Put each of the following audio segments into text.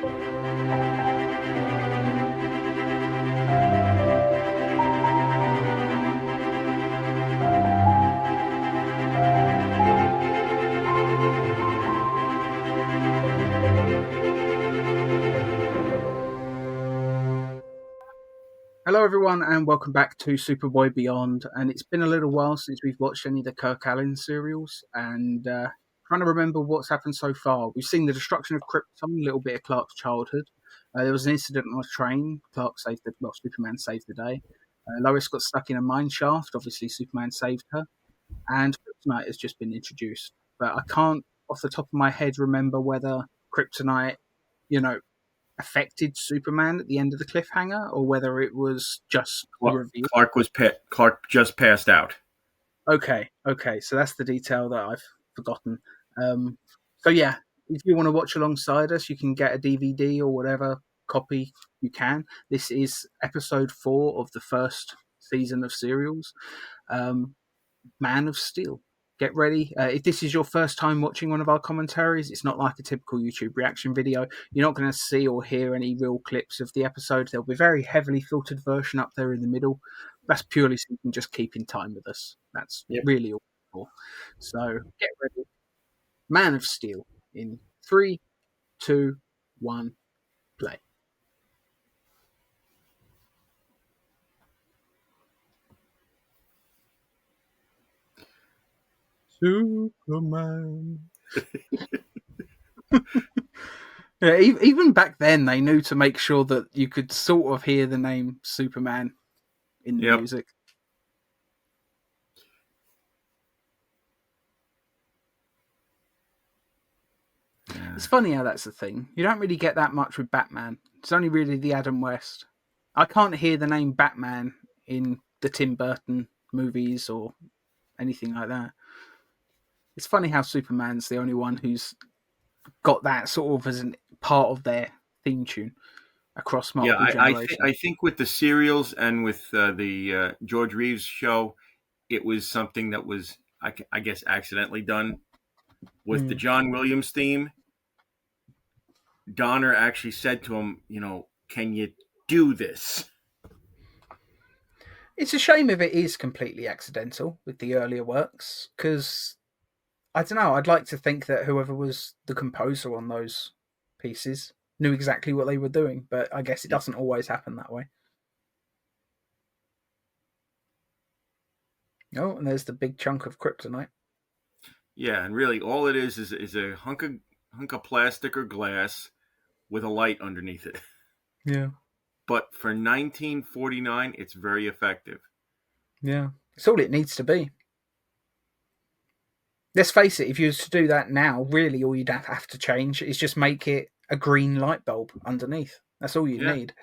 Hello everyone and welcome back to Superboy Beyond, and it's been a little while since we've watched any of the Kirk Alyn serials and trying to remember what's happened so far. We've seen the destruction of Krypton, a little bit of Clark's childhood. There was an incident on a train. Superman saved the day. Lois got stuck in a mine shaft. Obviously Superman saved her, and Kryptonite has just been introduced. But I can't off the top of my head remember whether Kryptonite, affected Superman at the end of the cliffhanger, or whether it was just a reveal. Clark just passed out. Okay, so that's the detail that I've forgotten. So yeah, if you want to watch alongside us, you can get a DVD or whatever copy you can. This is episode 4 of the first season of serials, Man of Steel. Get ready. If this is your first time watching one of our commentaries, it's not like a typical YouTube reaction video. You're not going to see or hear any real clips of the episode. There'll be a very heavily filtered version up there in the middle. That's purely so you can just keep in time with us. That's really all for. So get ready. Man of Steel in 3, 2, 1, play. Superman. Yeah, even back then, they knew to make sure that you could sort of hear the name Superman in the music. It's funny how that's the thing. You don't really get that much with Batman. It's only really the Adam West. I can't hear the name Batman in the Tim Burton movies or anything like that. It's funny how Superman's the only one who's got that sort of as a part of their theme tune across multiple generations. I think with the serials and with the George Reeves show, it was something that was, I guess, accidentally done. With the John Williams theme, Donner actually said to him, can you do this? It's a shame if it is completely accidental with the earlier works, because I don't know, I'd like to think that whoever was the composer on those pieces knew exactly what they were doing, but I guess it doesn't always happen that way. Oh, and there's the big chunk of kryptonite. Yeah, and really all it is a hunk of plastic or glass with a light underneath it. Yeah. But for 1949, it's very effective. Yeah. It's all it needs to be. Let's face it, if you was to do that now, really all you'd have to change is just make it a green light bulb underneath. That's all you need.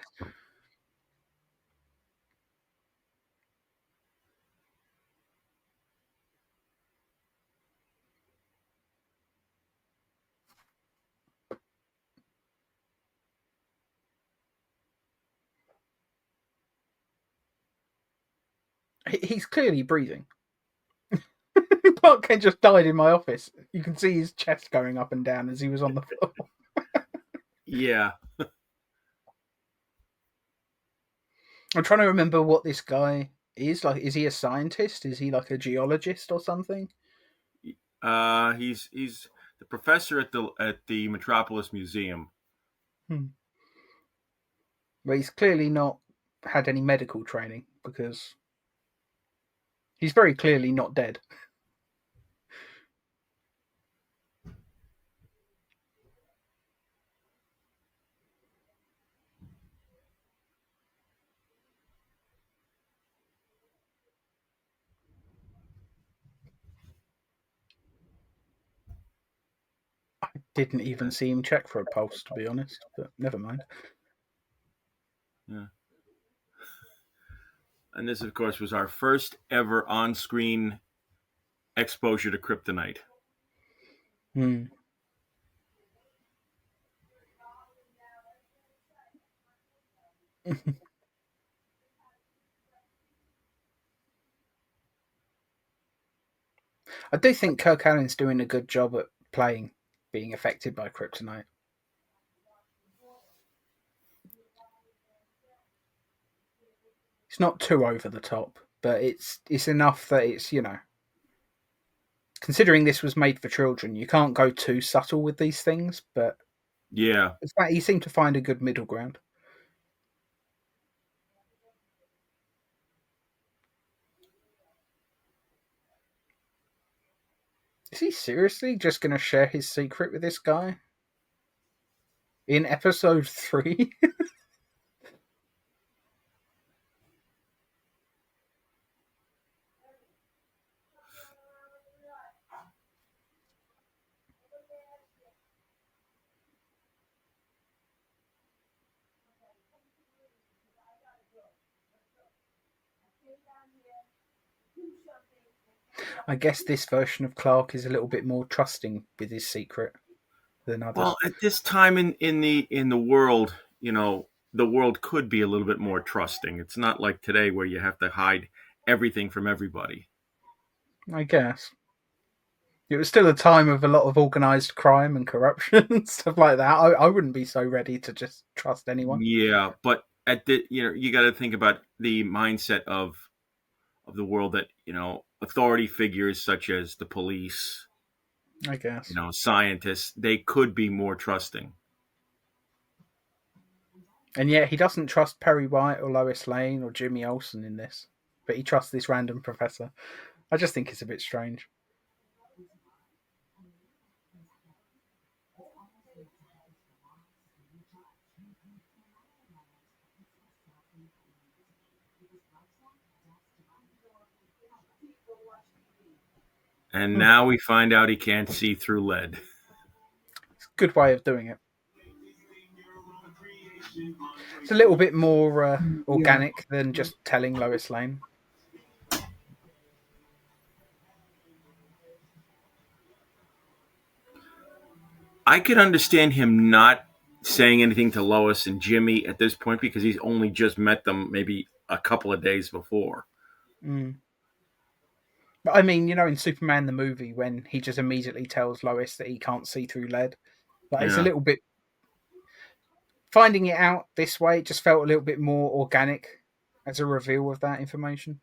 He's clearly breathing. Clark Kent just died in my office. You can see his chest going up and down as he was on the floor. Yeah. I'm trying to remember what this guy is. Like, is he a scientist? Is he like a geologist or something? He's the professor at the Metropolis Museum. Well, he's clearly not had any medical training, because he's very clearly not dead. I didn't even see him check for a pulse, to be honest, but never mind. Yeah. And this, of course, was our first ever on-screen exposure to kryptonite. I do think Kirk Alyn's doing a good job at being affected by kryptonite. It's not too over the top, but it's enough that it's, considering this was made for children, you can't go too subtle with these things. But Yeah. in fact, he seemed to find a good middle ground. Is he seriously just going to share his secret with this guy in episode 3? I guess this version of Clark is a little bit more trusting with his secret than Well, others. at this time in the world, the world could be a little bit more trusting. It's not like today where you have to hide everything from everybody. I guess. It was still a time of a lot of organised crime and corruption and stuff like that. I wouldn't be so ready to just trust anyone. Yeah, but at the you got to think about the mindset of the world that authority figures such as the police, I guess. scientists, they could be more trusting. And yet he doesn't trust Perry White or Lois Lane or Jimmy Olsen in this, but he trusts this random professor. I just think it's a bit strange. And now we find out he can't see through lead. It's a good way of doing it. It's a little bit more organic than just telling Lois Lane. I could understand him not saying anything to Lois and Jimmy at this point because he's only just met them maybe a couple of days before. Mm. But I mean, in Superman the movie, when he just immediately tells Lois that he can't see through lead, like it's a Yeah. little bit. Finding it out this way, it just felt a little bit more organic as a reveal of that information.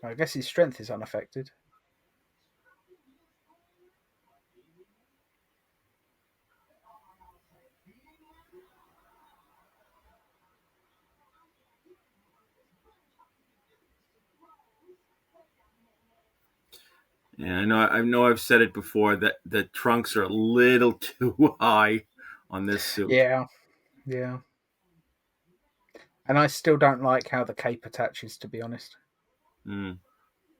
I guess his strength is unaffected. Yeah, I know I've said it before that the trunks are a little too high on this suit. Yeah, yeah. And I still don't like how the cape attaches, to be honest. Mm.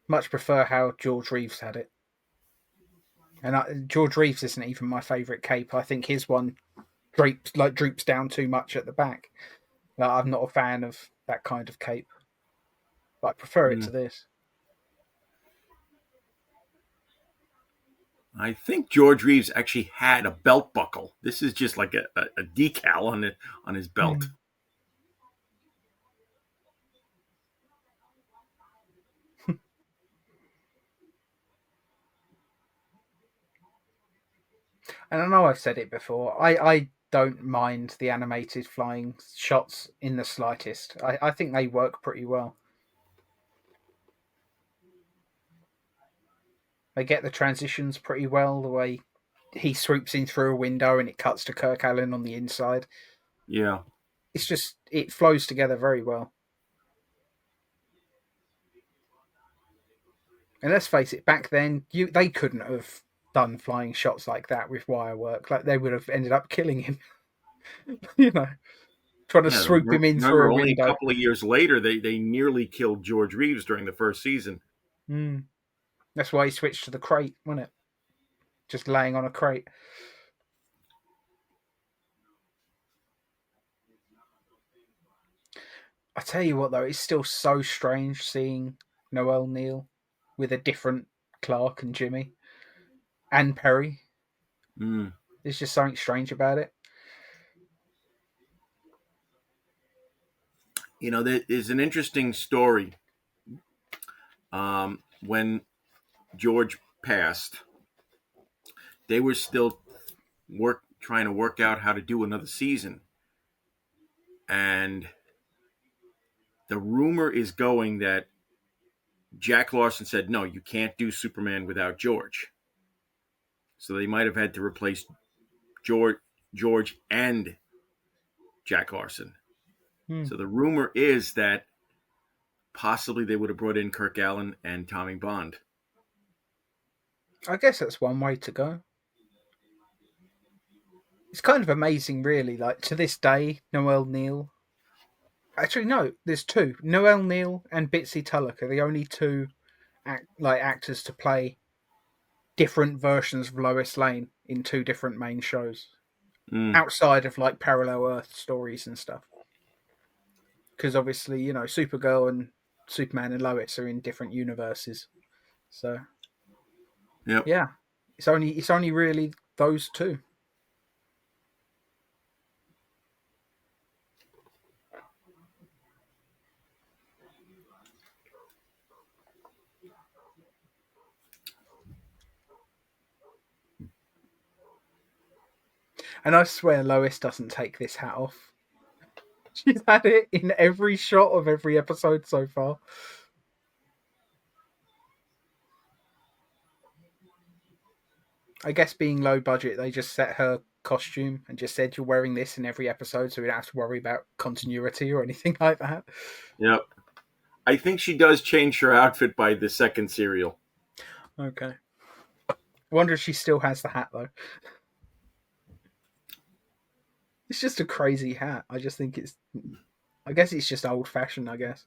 Much prefer how George Reeves had it. And George Reeves isn't even my favourite cape. I think his one droops down too much at the back. Like, I'm not a fan of that kind of cape, but I prefer it to Mm. this. I think George Reeves actually had a belt buckle. This is just like a decal on his belt. Mm. And I know I've said it before. I don't mind the animated flying shots in the slightest. I think they work pretty well. They get the transitions pretty well. The way he swoops in through a window and it cuts to Kirk Alyn on the inside. Yeah. It's just it flows together very well. And let's face it, back then they couldn't have done flying shots like that with wire work. Like they would have ended up killing him. you know, Trying to Yeah. swoop him in through Remember, a only a window. couple of years later, they nearly killed George Reeves during the first season. Mm. That's why he switched to the crate, wasn't it? Just laying on a crate. I tell you what, though, it's still so strange seeing Noel Neal with a different Clark and Jimmy and Perry. Mm. There's just something strange about it. There's an interesting story. When George passed, they were still trying to work out how to do another season. And the rumor is going that Jack Lawson said, no, you can't do Superman without George. So they might have had to replace George and Jack Lawson. Hmm. So the rumor is that possibly they would have brought in Kirk Alyn and Tommy Bond. I guess that's one way to go. It's kind of amazing, really. Like, to this day, Noel Neal. Actually, no, there's two. Noel Neal and Bitsy Tulloch are the only two actors to play different versions of Lois Lane in two different main shows, Mm, outside of like parallel Earth stories and stuff. Because obviously, Supergirl and Superman and Lois are in different universes. So yep. yeah, it's only really those two. And I swear Lois doesn't take this hat off. She's had it in every shot of every episode so far. I guess being low budget, they just set her costume and just said you're wearing this in every episode, so we don't have to worry about continuity or anything like that. Yep. I think she does change her outfit by the second serial. Okay. I wonder if she still has the hat though. It's just a crazy hat. I just think it's. I guess it's just old fashioned. I guess.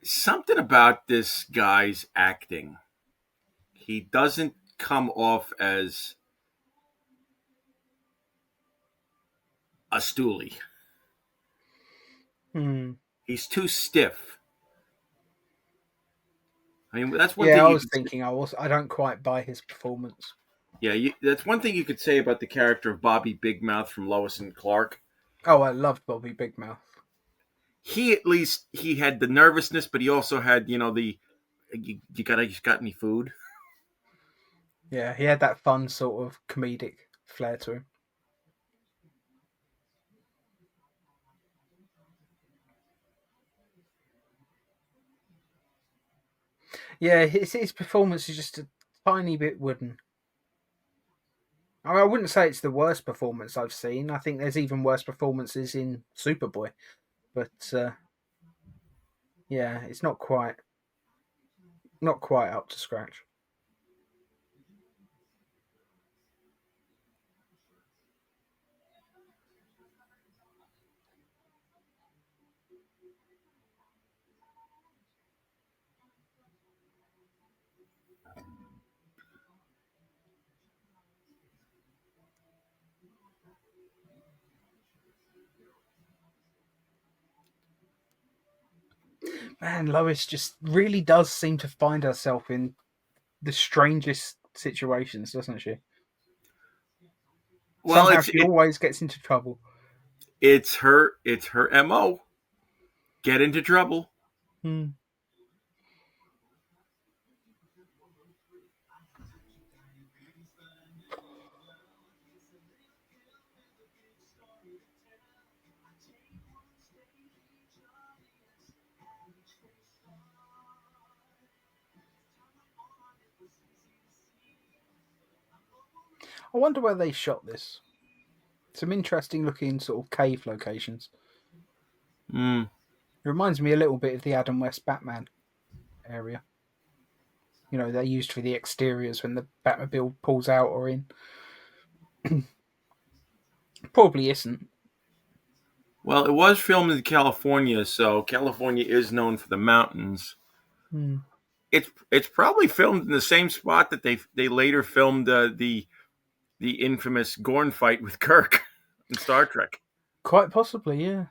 Something about this guy's acting. He doesn't come off as a stoolie. Hmm. He's too stiff. I mean, that's one Yeah, thing I you was could. thinking. I don't quite buy his performance. Yeah, that's one thing you could say about the character of Bobby Big Mouth from Lois and Clark. Oh, I loved Bobby Big Mouth. He at least he had the nervousness, but he also had the you got any food? Yeah, he had that fun sort of comedic flair to him. Yeah, his performance is just a tiny bit wooden. I wouldn't say it's the worst performance I've seen. I think there's even worse performances in Superboy, but yeah, it's not quite up to scratch. Man, Lois just really does seem to find herself in the strangest situations, doesn't she? Well, Somehow she always gets into trouble. it's her mo. Get into trouble. Hmm. I wonder where they shot this. Some interesting looking sort of cave locations. Mm. It reminds me a little bit of the Adam West Batman area. They're used for the exteriors when the Batmobile pulls out or in. Probably isn't. Well, it was filmed in California, so California is known for the mountains. Hmm. It's probably filmed in the same spot that they later filmed the infamous Gorn fight with Kirk in Star Trek. Quite possibly, yeah.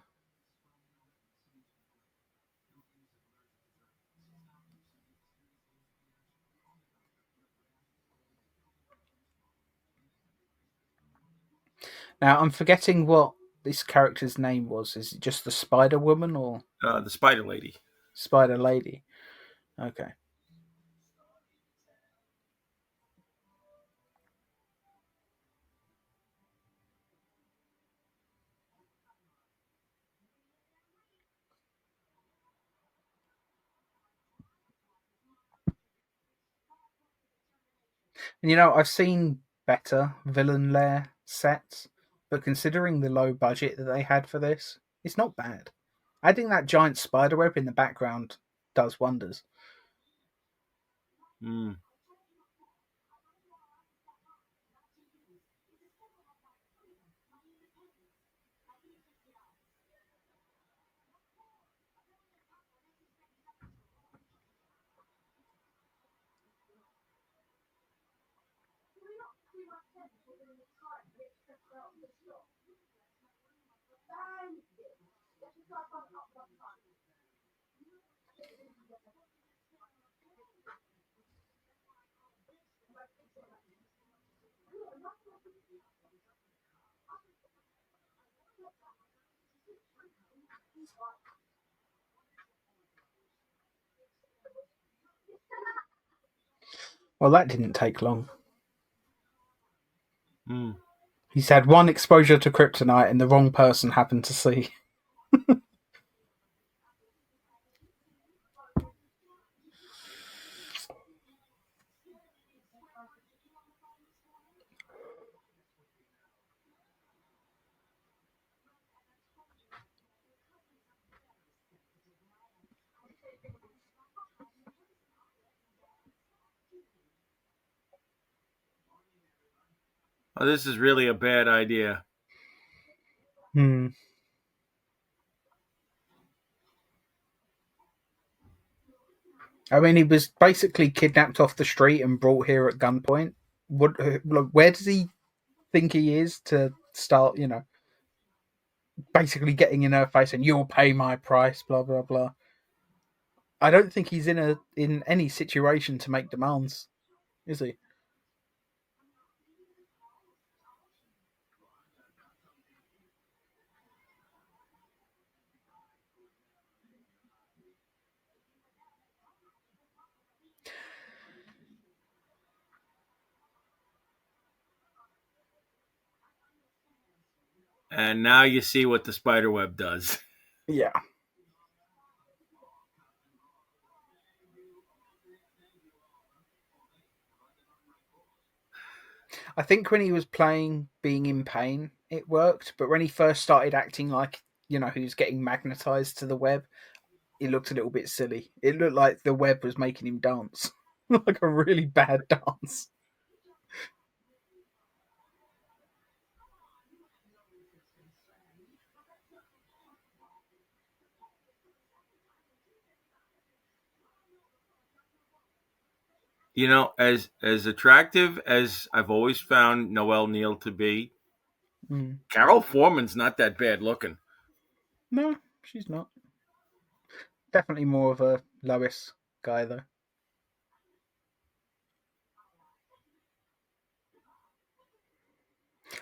Now I'm forgetting what this character's name was. Is it just the Spider Woman or The Spider Lady. Spider Lady? Okay. And I've seen better villain lair sets, but considering the low budget that they had for this, it's not bad. Adding that giant spider web in the background does wonders. Mm. Well, that didn't take long. Mm. He's had one exposure to kryptonite and the wrong person happened to see. Oh, this is really a bad idea. Hmm. I mean, he was basically kidnapped off the street and brought here at gunpoint. Where does he think he is to start? Basically getting in her face and you'll pay my price. Blah blah blah. I don't think he's in any situation to make demands, is he? And now you see what the spider web does. Yeah. I think when he was playing being in pain, it worked. But when he first started acting like, he was getting magnetized to the web, it looked a little bit silly. It looked like the web was making him dance. Like a really bad dance. As attractive as I've always found Noelle Neal to be, Mm. Carol Foreman's not that bad looking. No, she's not. Definitely more of a Lois guy, though.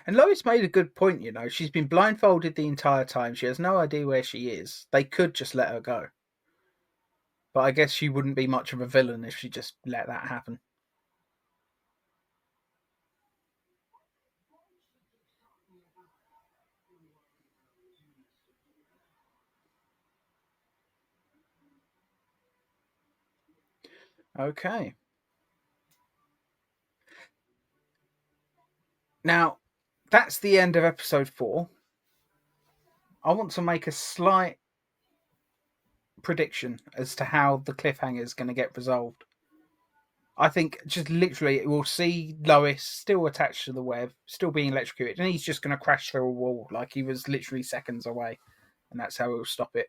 And Lois made a good point, She's been blindfolded the entire time. She has no idea where she is. They could just let her go. But I guess she wouldn't be much of a villain if she just let that happen. Okay. Now, that's the end of episode 4. I want to make a slight prediction as to how the cliffhanger is going to get resolved. I think just literally we'll see Lois still attached to the web, still being electrocuted, and he's just going to crash through a wall like he was literally seconds away, and that's how he'll stop it.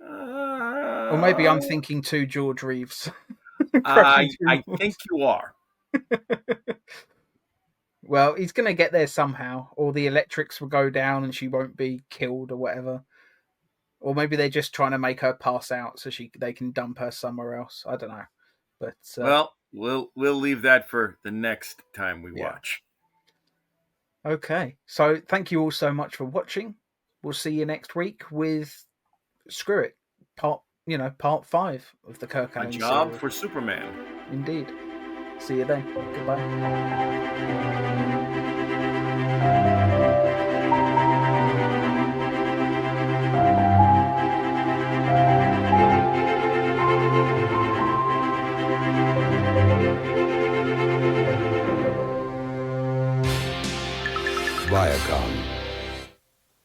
Or maybe I'm thinking too George Reeves crashing through I think walls. you are. Well, he's going to get there somehow, or the electrics will go down and she won't be killed or whatever. Or maybe they're just trying to make her pass out so they can dump her somewhere else. I don't know, but Well, we'll leave that for the next time we yeah. watch. Okay, so thank you all so much for watching. We'll see you next week with Screw It, part 5 of the Kirk A Alyn job serial. for Superman. Indeed. See you then. Goodbye.